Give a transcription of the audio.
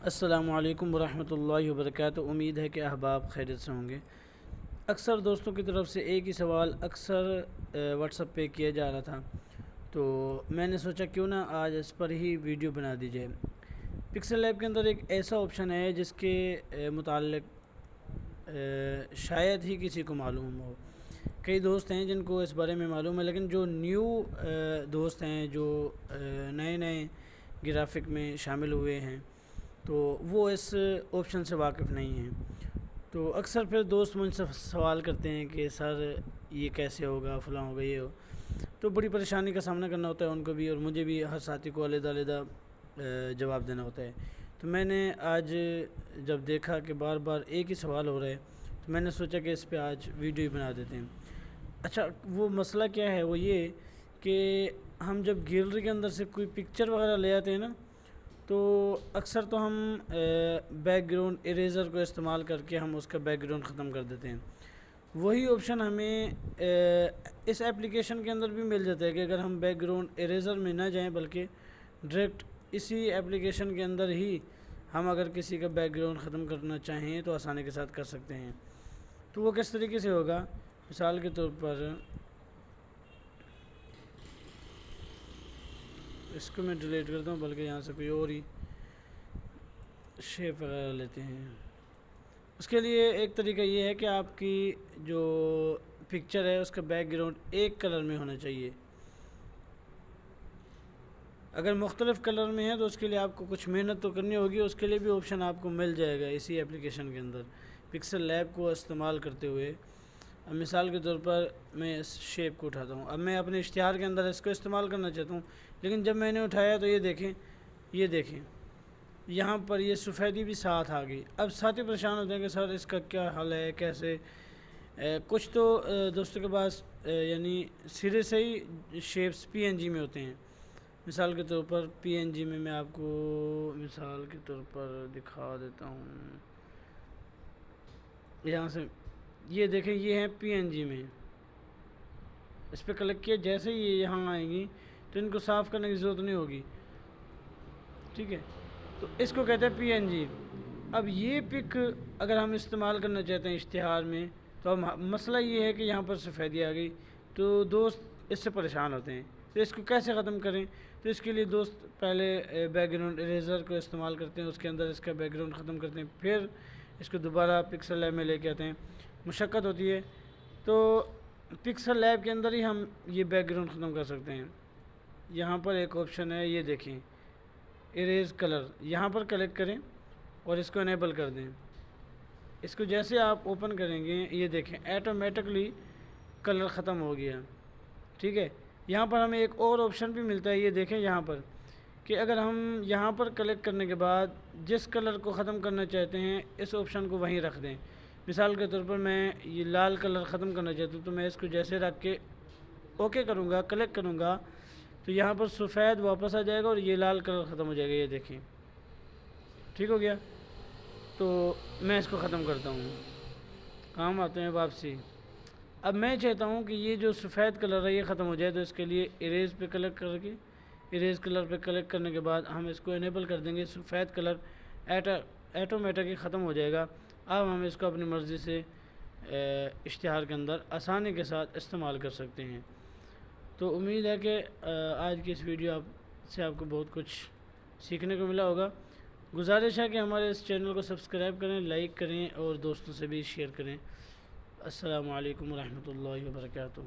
السلام علیکم ورحمۃ اللہ وبرکاتہ۔ امید ہے کہ احباب خیریت سے ہوں گے۔ اکثر دوستوں کی طرف سے ایک ہی سوال اکثر واٹس ایپ پہ کیا جا رہا تھا، تو میں نے سوچا کیوں نہ آج اس پر ہی ویڈیو بنا دی جائے۔ پکسل لیب کے اندر ایک ایسا آپشن ہے جس کے متعلق شاید ہی کسی کو معلوم ہو۔ کئی دوست ہیں جن کو اس بارے میں معلوم ہے، لیکن جو نیو دوست ہیں، جو نئے گرافک میں شامل ہوئے ہیں، تو وہ اس آپشن سے واقف نہیں ہیں۔ تو اکثر پھر دوست مجھ سے سوال کرتے ہیں کہ سر یہ کیسے ہوگا، فلاں ہوگا، یہ ہو، تو بڑی پریشانی کا سامنا کرنا ہوتا ہے ان کو بھی، اور مجھے بھی ہر ساتھی کو علیحدہ جواب دینا ہوتا ہے۔ تو میں نے آج جب دیکھا کہ بار بار ایک ہی سوال ہو رہا ہے، تو میں نے سوچا کہ اس پہ آج ویڈیو بنا دیتے ہیں۔ اچھا، وہ مسئلہ کیا ہے؟ وہ یہ کہ ہم جب گیلری کے اندر سے کوئی پکچر وغیرہ لے آتے ہیں نا، تو اکثر تو ہم بیک گراؤنڈ اریزر کو استعمال کر کے ہم اس کا بیک گراؤنڈ ختم کر دیتے ہیں۔ وہی آپشن ہمیں اس ایپلیکیشن کے اندر بھی مل جاتا ہے کہ اگر ہم بیک گراؤنڈ اریزر میں نہ جائیں بلکہ ڈائریکٹ اسی ایپلیکیشن کے اندر ہی ہم اگر کسی کا بیک گراؤنڈ ختم کرنا چاہیں تو آسانی کے ساتھ کر سکتے ہیں۔ تو وہ کس طریقے سے ہوگا؟ مثال کے طور پر اس کو میں ڈیلیٹ کرتا ہوں، بلکہ یہاں سے کوئی اور ہی شیپ وغیرہ لیتے ہیں۔ اس کے لیے ایک طریقہ یہ ہے کہ آپ کی جو پکچر ہے اس کا بیک گراؤنڈ ایک کلر میں ہونا چاہیے۔ اگر مختلف کلر میں ہے تو اس کے لیے آپ کو کچھ محنت تو کرنی ہوگی، اس کے لیے بھی آپشن آپ کو مل جائے گا اسی ایپلیکیشن کے اندر پکسل لیب کو استعمال کرتے ہوئے۔ اب مثال کے طور پر میں اس شیپ کو اٹھاتا ہوں، اب میں اپنے اشتہار کے اندر اس کو استعمال کرنا چاہتا ہوں، لیکن جب میں نے اٹھایا تو یہ دیکھیں یہاں پر یہ سفیدی بھی ساتھ آ گئی۔ اب ساتھی پریشان ہوتے ہیں کہ سر اس کا کیا حل ہے، کیسے؟ کچھ تو دوستوں کے پاس یعنی سرے سے ہی شیپس پی این جی میں ہوتے ہیں۔ مثال کے طور پر پی این جی میں آپ کو مثال کے طور پر دکھا دیتا ہوں، یہاں سے یہ دیکھیں، یہ ہے پی این جی میں، اس پہ کلک کیا، جیسے ہی یہ یہاں آئیں گی تو ان کو صاف کرنے کی ضرورت نہیں ہوگی، ٹھیک ہے؟ تو اس کو کہتے ہیں پی این جی۔ اب یہ پک اگر ہم استعمال کرنا چاہتے ہیں اشتہار میں، تو اب مسئلہ یہ ہے کہ یہاں پر سفیدی آ گئی، تو دوست اس سے پریشان ہوتے ہیں۔ تو اس کو کیسے ختم کریں؟ تو اس کے لیے دوست پہلے بیک گراؤنڈ اریزر کو استعمال کرتے ہیں، اس کے اندر اس کا بیک گراؤنڈ ختم کرتے ہیں، پھر اس کو دوبارہ پکسل لیب میں لے کے آتے ہیں۔ مشقت ہوتی ہے، تو پکسل لیب کے اندر ہی ہم یہ بیک گراؤنڈ ختم کر سکتے ہیں۔ یہاں پر ایک آپشن ہے، یہ دیکھیں، اریز کلر، یہاں پر کلک کریں اور اس کو انیبل کر دیں۔ اس کو جیسے آپ اوپن کریں گے، یہ دیکھیں ایٹومیٹکلی کلر ختم ہو گیا، ٹھیک ہے؟ یہاں پر ہمیں ایک اور آپشن بھی ملتا ہے، یہ دیکھیں یہاں پر، کہ اگر ہم یہاں پر کلک کرنے کے بعد جس کلر کو ختم کرنا چاہتے ہیں اس آپشن کو وہیں رکھ دیں۔ مثال کے طور پر میں یہ لال کلر ختم کرنا چاہتا ہوں، تو میں اس کو جیسے رکھ کے اوکے کروں گا، کلک کروں گا، تو یہاں پر سفید واپس آ جائے گا اور یہ لال کلر ختم ہو جائے گا، یہ دیکھیں، ٹھیک ہو گیا؟ تو میں اس کو ختم کرتا ہوں، کام آتے ہیں واپسی۔ اب میں چاہتا ہوں کہ یہ جو سفید کلر ہے یہ ختم ہو جائے، تو اس کے لیے اریز پہ کلک کر کے، اریز کلر پہ کلک کرنے کے بعد ہم اس کو انیبل کر دیں گے، سفید کلر ایٹومیٹک ختم ہو جائے گا۔ اب ہم اس کو اپنی مرضی سے اشتہار کے اندر آسانی کے ساتھ استعمال کر سکتے ہیں۔ تو امید ہے کہ آج کی اس ویڈیو سے آپ کو بہت کچھ سیکھنے کو ملا ہوگا۔ گزارش ہے کہ ہمارے اس چینل کو سبسکرائب کریں، لائک کریں اور دوستوں سے بھی شیئر کریں۔ السلام علیکم ورحمۃ اللہ وبرکاتہ۔